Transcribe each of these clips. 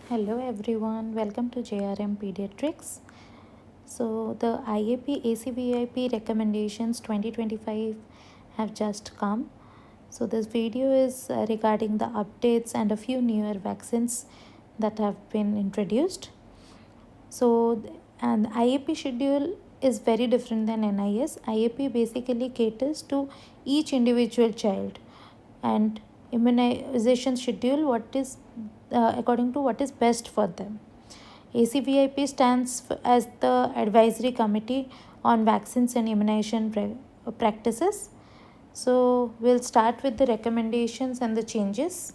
Hello everyone, welcome to JRM Pediatrics. So the IAP ACVIP recommendations 2025 have just come. So this video is regarding the updates and a few newer vaccines that have been introduced. So and IAP schedule is very different than NIS. IAP basically caters to each individual child and immunization schedule according to what is best for them. ACVIP stands as the Advisory Committee on Vaccines and Immunization Practices. So we'll start with the recommendations and the changes.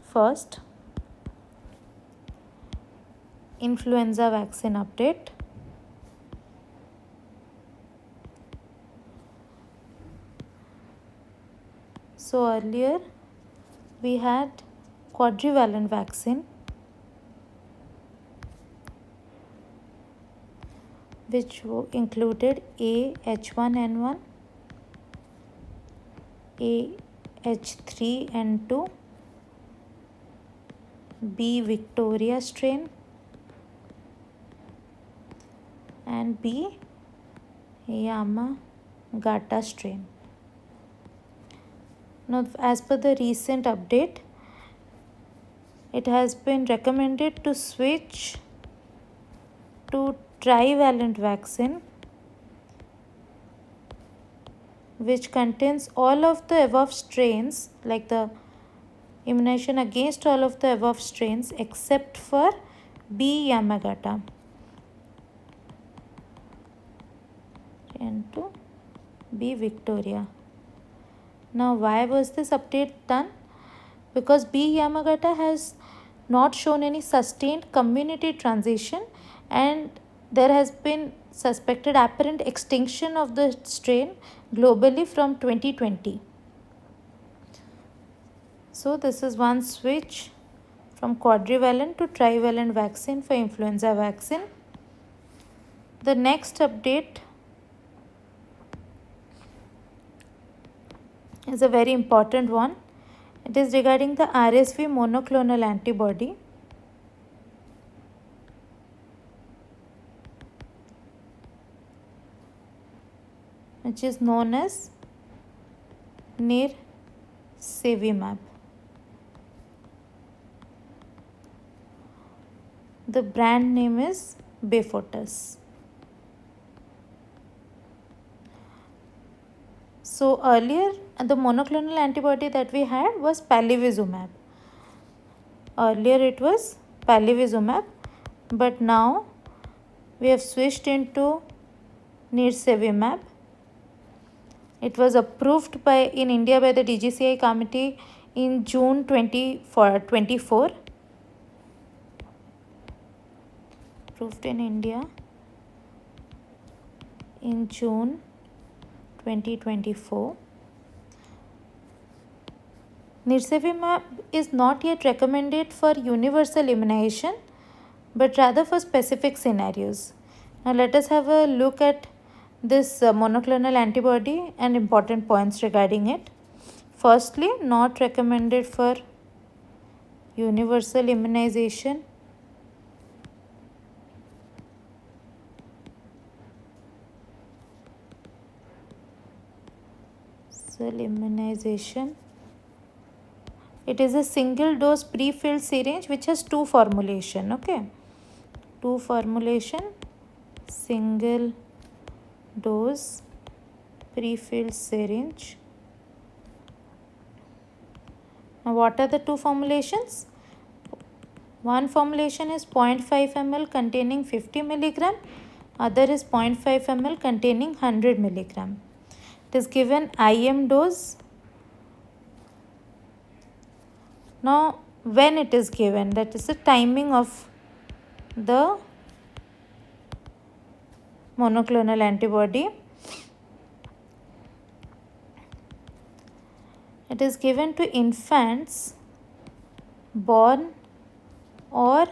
First, influenza vaccine update. So earlier we had quadrivalent vaccine which included A H1N1, A H3N2, B Victoria strain and B Yamagata strain. Now, as per the recent update, it has been recommended to switch to trivalent vaccine, which contains all of the above strains, like the immunization against all of the above strains except for B Yamagata and to B Victoria. Now, why was this update done? Because B Yamagata has not shown any sustained community transition and there has been suspected apparent extinction of the strain globally from 2020. So this is one switch from quadrivalent to trivalent vaccine for influenza vaccine. The next update is a very important one. It is regarding the RSV monoclonal antibody. Which is known as nirsevimab. The brand name is Beyfortus. So earlier, the monoclonal antibody that we had was palivizumab. Earlier it was palivizumab, but now we have switched into nirsevimab. It was approved in India by the DGCI committee in June 2024. Approved in India in June 2024. Nirsevimab is not yet recommended for universal immunization, but rather for specific scenarios. Now let us have a look at this monoclonal antibody and important points regarding it. Firstly, not recommended for universal immunization. Immunization. It is a single dose pre-filled syringe which has two formulation. Okay, two formulation, single dose pre-filled syringe. Now what are the two formulations? One formulation is 0.5 ml containing 50 milligram, other is 0.5 ml containing 100 milligram. It is given IM dose. Now when it is given, that is the timing of the monoclonal antibody. It is given to infants born or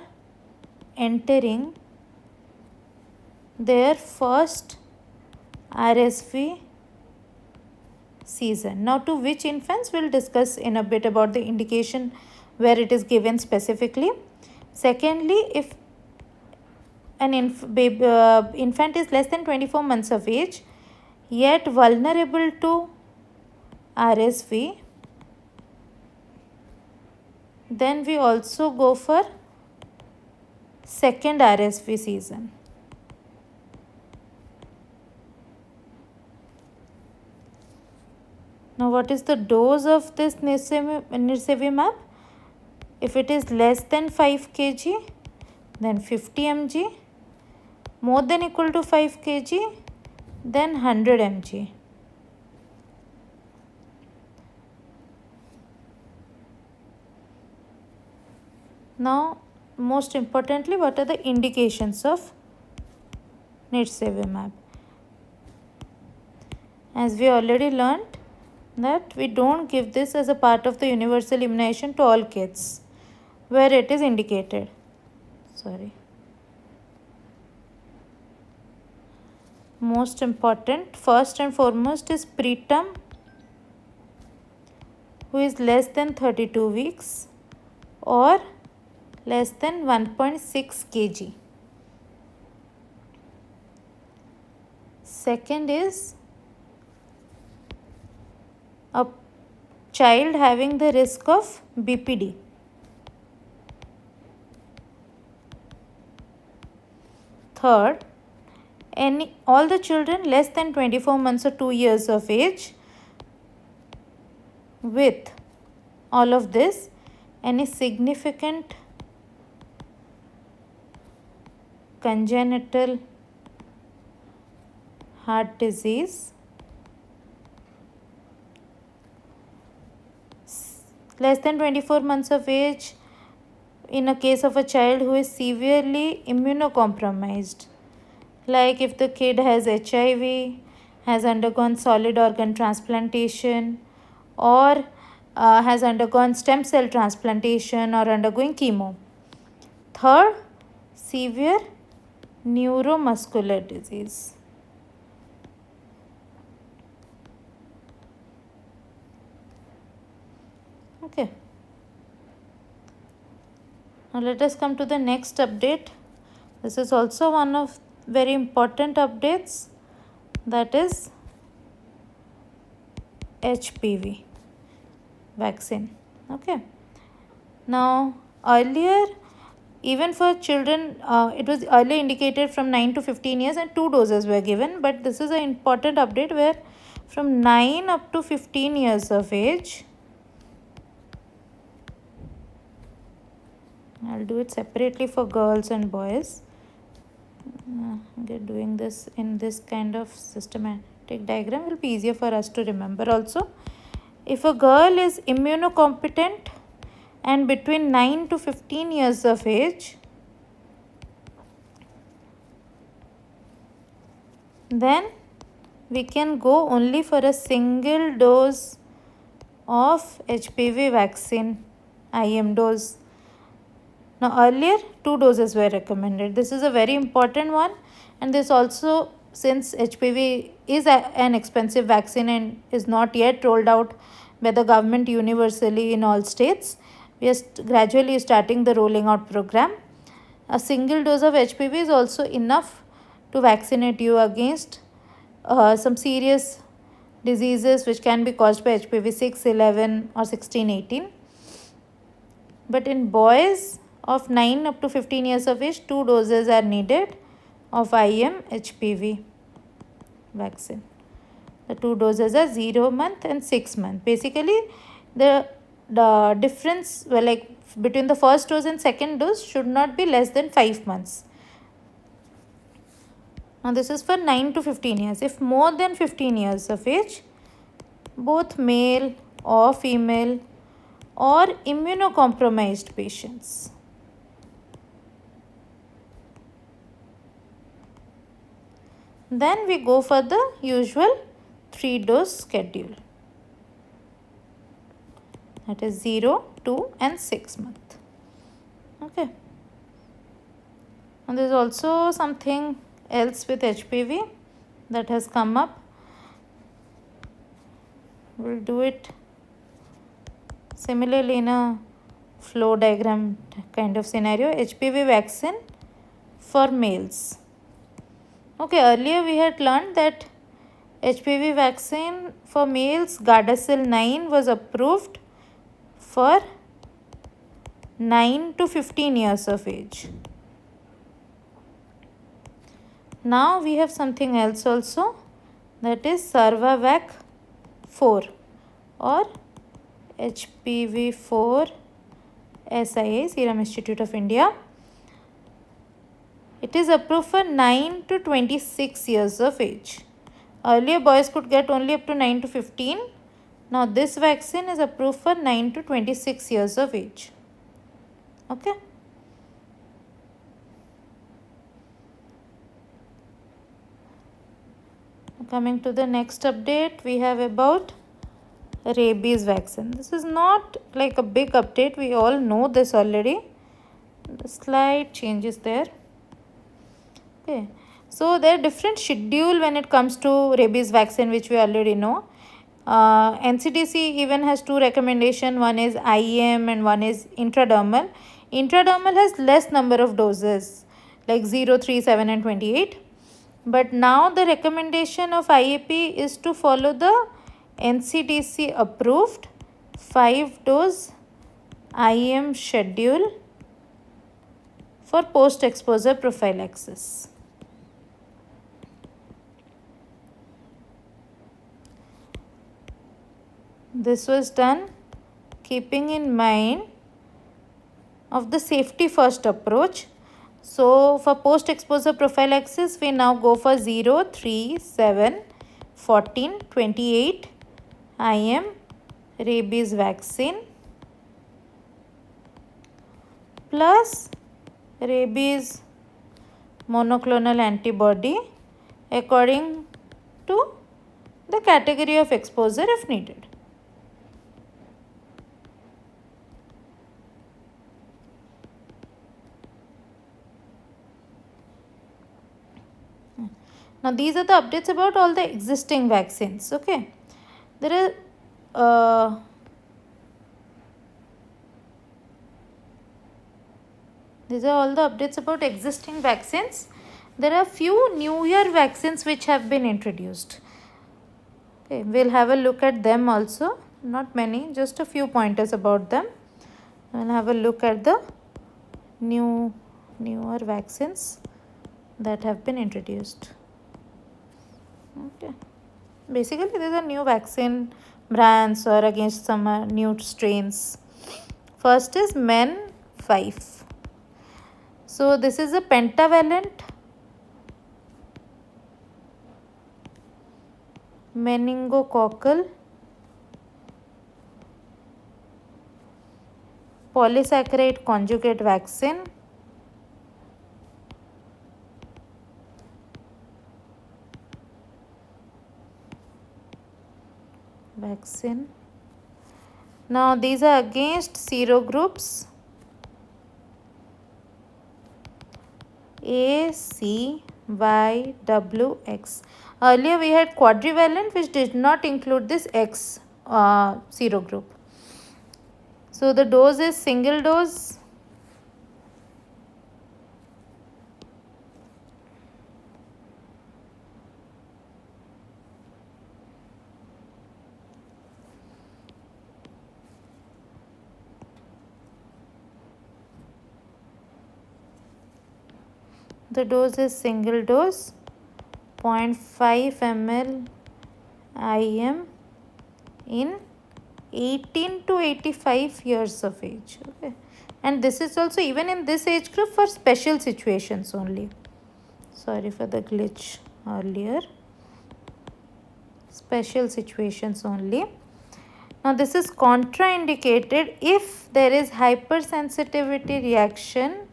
entering their first RSV season. Now to which infants, we'll discuss in a bit about the indication where it is given specifically. Secondly, if an infant is less than 24 months of age yet vulnerable to RSV, then we also go for second RSV season. Now, what is the dose of this nirsevimab? If it is less than 5 kg, then 50 mg. More than equal to 5 kg, then 100 mg. Now, most importantly, what are the indications of nirsevimab? As we already learnt, that we don't give this as a part of the universal immunization to all kids where it is indicated. Most important, first and foremost, is preterm who is less than 32 weeks or less than 1.6 kg. Second is a child having the risk of BPD. Third, all the children less than 24 months or 2 years of age with all of this, any significant congenital heart disease, less than 24 months of age in a case of a child who is severely immunocompromised, like if the kid has HIV, has undergone solid organ transplantation, or has undergone stem cell transplantation or undergoing chemo. Third, severe neuromuscular disease. Okay. Now let us come to the next update. This is also one of very important updates, that is HPV vaccine. Okay. Now earlier, even for children, it was earlier indicated from 9 to 15 years and 2 doses were given, but this is an important update where from 9 up to 15 years of age, I'll do it separately for girls and boys. Doing this in this kind of systematic diagram will be easier for us to remember also. If a girl is immunocompetent and between 9 to 15 years of age, then we can go only for a single dose of HPV vaccine, IM dose. Now earlier 2 doses were recommended. This is a very important one, and this also, since HPV is an expensive vaccine and is not yet rolled out by the government universally in all states, we are gradually starting the rolling out program. A single dose of HPV is also enough to vaccinate you against some serious diseases which can be caused by HPV 6, 11 or 16, 18. But in boys of 9 up to 15 years of age, 2 doses are needed of IM HPV vaccine. The 2 doses are 0 month and 6 month. Basically, the difference between the first dose and second dose should not be less than 5 months. Now this is for 9 to 15 years. If more than 15 years of age, both male or female or immunocompromised patients, then we go for the usual 3-dose schedule, that is 0, 2 and 6 month. Okay. And there is also something else with HPV that has come up. We'll do it similarly in a flow diagram kind of scenario. HPV vaccine for males. Okay, earlier we had learned that HPV vaccine for males, Gardasil 9 was approved for 9 to 15 years of age. Now we have something else also, that is Sarvavac 4 or HPV 4 SIA, Serum Institute of India. It is approved for 9 to 26 years of age. Earlier boys could get only up to 9 to 15. Now this vaccine is approved for 9 to 26 years of age. Okay. Coming to the next update, we have about rabies vaccine. This is not like a big update. We all know this already. The slide changes there. Okay. So there are different schedule when it comes to rabies vaccine, which we already know. NCDC even has two recommendations. One is IAM and one is intradermal. Intradermal has less number of doses, like 0, 3, 7 and 28. But now the recommendation of IAP is to follow the NCDC approved 5-dose IM schedule for post-exposure prophylaxis. This was done keeping in mind of the safety first approach. So for post-exposure prophylaxis, we now go for 0, 3, 7, 14, 28 IM rabies vaccine plus rabies monoclonal antibody according to the category of exposure if needed. Now these are the updates about all the existing vaccines. Okay, there are these are all the updates about existing vaccines. There are few new year vaccines which have been introduced. Okay, we'll have a look at them also. Not many, just a few pointers about them. We'll have a look at the newer vaccines that have been introduced. Okay, basically these are new vaccine brands or against some new strains. First is Men 5. So this is a pentavalent meningococcal polysaccharide conjugate vaccine. Now these are against serogroups A, C, Y, W, X. Earlier we had quadrivalent which did not include this X serogroup. So the dose is single dose. The dose is single dose, 0.5 ml IM in 18 to 85 years of age. Okay. And this is also even in this age group for special situations only. Sorry for the glitch earlier. Special situations only. Now this is contraindicated if there is hypersensitivity reaction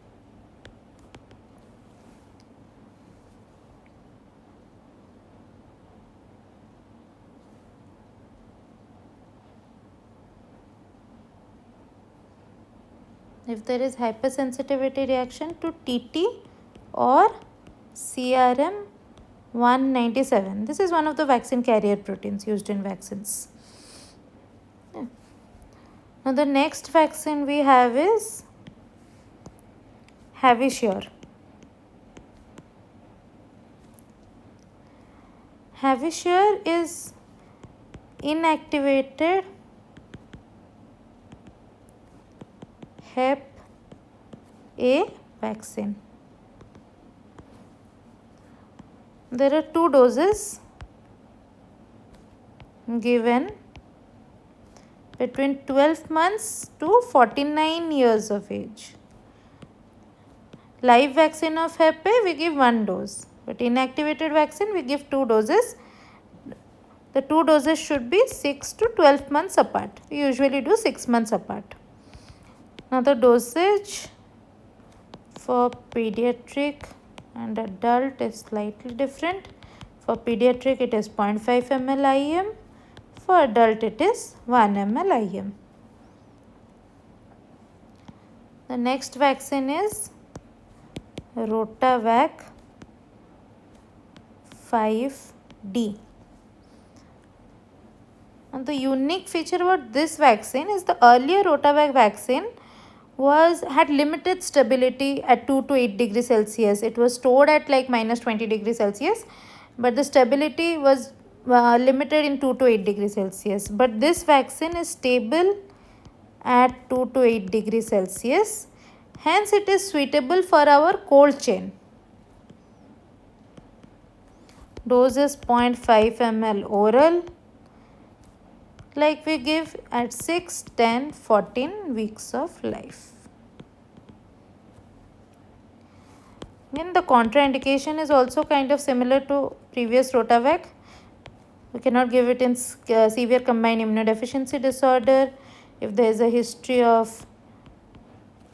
to TT or CRM 197. This is one of the vaccine carrier proteins used in vaccines. Yeah. Now the next vaccine we have is Havishur. Havishur is inactivated Hep A vaccine. There are 2 doses given between 12 months to 49 years of age. Live vaccine of Hep A, we give 1 dose. But inactivated vaccine, we give 2 doses. The 2 doses should be 6 to 12 months apart. We usually do 6 months apart. Now the dosage for pediatric and adult is slightly different. For pediatric, it is 0.5 ml IM. For adult, it is 1 ml IM. The next vaccine is Rotavac 5D. And the unique feature about this vaccine is the earlier Rotavac vaccine had limited stability at 2 to 8 degrees Celsius. It was stored at like minus 20 degrees Celsius, but the stability was limited in 2 to 8 degrees Celsius. But this vaccine is stable at 2 to 8 degrees Celsius. Hence, it is suitable for our cold chain. Dose is 0.5 ml oral, like we give at 6, 10, 14 weeks of life. Again, the contraindication is also kind of similar to previous Rotavac. We cannot give it in severe combined immunodeficiency disorder, if there is a history of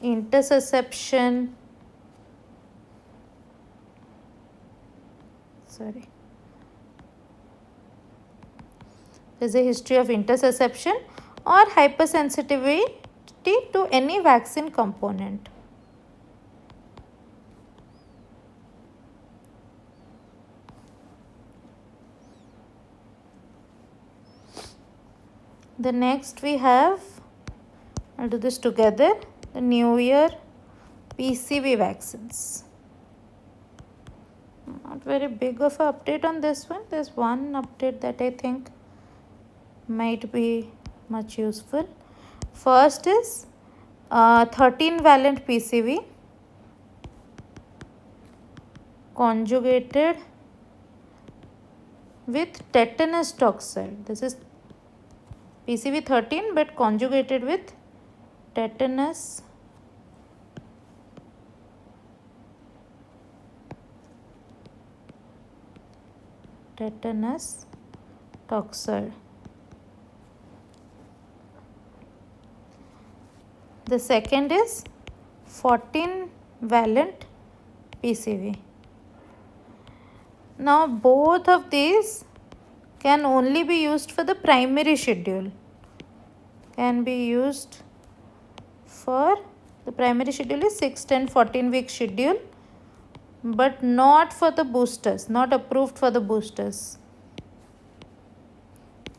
intussusception. There's a history of intussusception or hypersensitivity to any vaccine component. The next we have, I'll do this together, the New Year PCV vaccines. Not very big of an update on this one. There's one update that I think might be much useful. First is 13-valent PCV conjugated with tetanus toxoid. This is PCV 13 but conjugated with tetanus toxoid. The second is 14-valent PCV. Now both of these can only be used for the primary schedule. Can be used for the primary schedule is 6, 10, 14 week schedule, but not for the boosters, not approved for the boosters.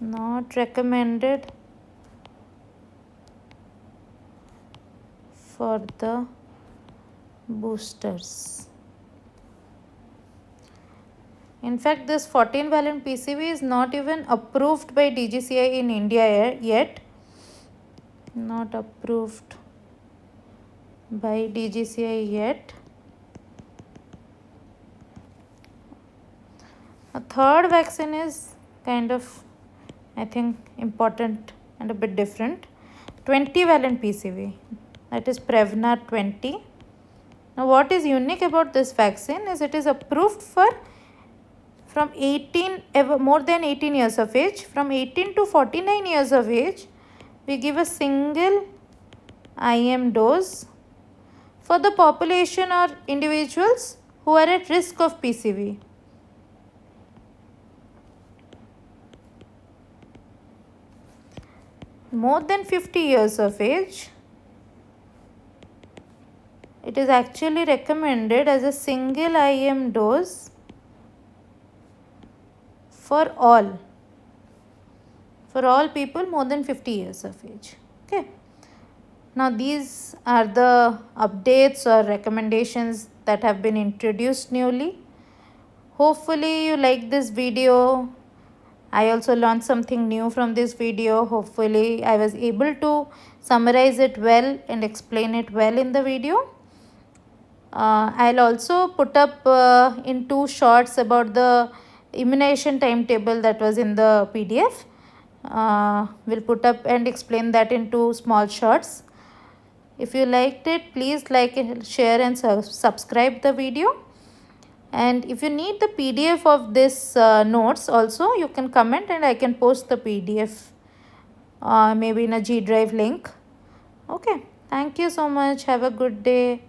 Not recommended for the boosters. In fact, this 14-valent PCV is not even approved by DGCI in India yet. Not approved by DGCI yet. A third vaccine is kind of, I think, important and a bit different. 20-valent PCV, that is Prevnar 20. Now, what is unique about this vaccine is it is approved for from more than 18 years of age. From 18 to 49 years of age, we give a single IM dose for the population or individuals who are at risk of PCV. More than 50 years of age, it is actually recommended as a single IM dose for all people more than 50 years of age. Okay. Now these are the updates or recommendations that have been introduced newly. Hopefully you like this video. I also learned something new from this video. Hopefully I was able to summarize it well and explain it well in the video. I'll also put up in 2 shorts about the immunization timetable that was in the PDF. We'll put up and explain that in 2 small shorts. If you liked it, please like it, share and subscribe the video. And if you need the PDF of this notes also, you can comment and I can post the PDF maybe in a G Drive link. Okay, thank you so much. Have a good day.